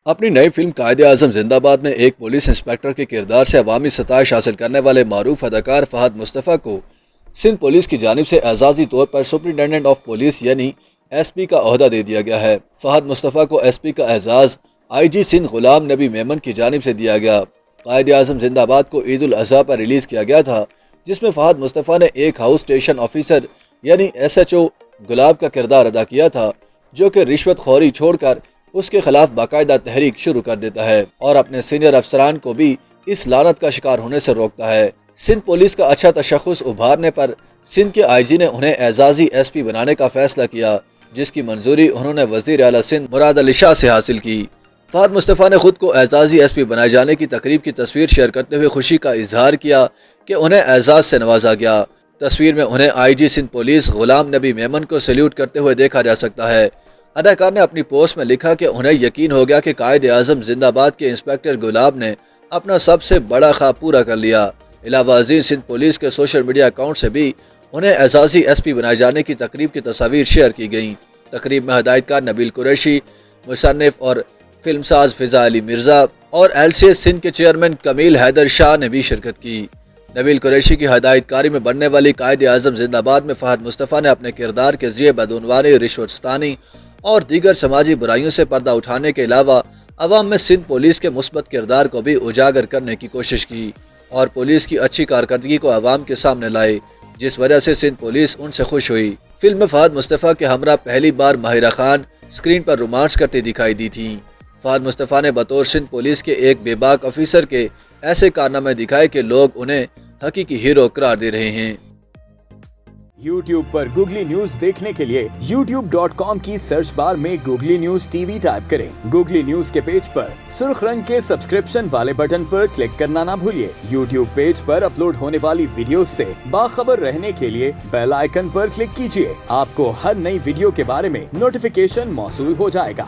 اپنی نئی فلم قائد اعظم زندہ باد میں ایک پولیس انسپکٹر کے کردار سے عوامی ستائش حاصل کرنے والے معروف اداکار فہد مصطفیٰ کو سندھ پولیس کی جانب سے اعزازی طور پر سپرنٹینڈنٹ آف پولیس یعنی ایس پی کا عہدہ دے دیا گیا ہے۔ فہد مصطفیٰ کو ایس پی کا اعزاز آئی جی سندھ غلام نبی میمن کی جانب سے دیا گیا۔ قائد اعظم زندہ باد کو عید الاضحیٰ پر ریلیز کیا گیا تھا، جس میں فہد مصطفیٰ نے ایک ہاؤس اسٹیشن آفیسر یعنی ایس ایچ او گلاب کا کردار ادا کیا تھا، جو کہ رشوت خوری چھوڑ کر اس کے خلاف باقاعدہ تحریک شروع کر دیتا ہے اور اپنے سینئر افسران کو بھی اس لعنت کا شکار ہونے سے روکتا ہے۔ سندھ پولیس کا اچھا تشخص ابھارنے پر سندھ کے آئی جی نے انہیں اعزازی ایس پی بنانے کا فیصلہ کیا، جس کی منظوری انہوں نے وزیر اعلیٰ سندھ مراد علی شاہ سے حاصل کی۔ فہد مصطفیٰ نے خود کو اعزازی ایس پی بنائے جانے کی تقریب کی تصویر شیئر کرتے ہوئے خوشی کا اظہار کیا کہ انہیں اعزاز سے نوازا گیا۔ تصویر میں انہیں آئی جی سندھ پولیس غلام نبی میمن کو سیلیوٹ کرتے ہوئے دیکھا جا سکتا ہے۔ اداکار نے اپنی پوسٹ میں لکھا کہ انہیں یقین ہو گیا کہ قائد اعظم زندہ باد کے انسپکٹر گلاب نے اپنا سب سے بڑا خواب پورا کر لیا۔ علاوہ ازیں سندھ پولیس کے سوشل میڈیا اکاؤنٹ سے بھی انہیں اعزازی ایس پی بنائے جانے کی تقریب کی تصاویر شیئر کی گئیں۔ تقریب میں ہدایت کار نبیل قریشی، مصنف اور فلم ساز فضا علی مرزا اور ایل سی ایس سندھ کے چیئرمین کمیل حیدر شاہ نے بھی شرکت کی۔ نبیل قریشی کی ہدایت کاری میں بننے والی قائد اعظم زندہ باد میں فہد مصطفیٰ نے اپنے کردار کے ذریعے بدعنوانی، رشوت ستانی اور دیگر سماجی برائیوں سے پردہ اٹھانے کے علاوہ عوام میں سندھ پولیس کے مثبت کردار کو بھی اجاگر کرنے کی کوشش کی اور پولیس کی اچھی کارکردگی کو عوام کے سامنے لائے، جس وجہ سے سندھ پولیس ان سے خوش ہوئی۔ فلم میں فہد مصطفیٰ کے ہمراہ پہلی بار ماہرہ خان اسکرین پر رومانس کرتی دکھائی دی تھیں۔ فہد مصطفیٰ نے بطور سندھ پولیس کے ایک بے باک آفیسر کے ایسے کارنامے دکھائے کہ لوگ انہیں حقیقی ہیرو قرار دے رہے ہیں۔ یوٹیوب پر گوگلی نیوز دیکھنے کے لیے youtube.com کی سرچ بار میں googly news T V type کریں۔ گوگلی نیوز کے پیج پر سرخ رنگ کے سبسکرپشن والے بٹن پر کلک کرنا نہ بھولیے۔ یوٹیوب پیج پر اپلوڈ ہونے والی ویڈیوز سے باخبر رہنے کے لیے بیل آئیکن پر کلک کیجیے۔ آپ کو ہر نئی ویڈیو کے بارے میں نوٹیفیکیشن موصول ہو جائے گا۔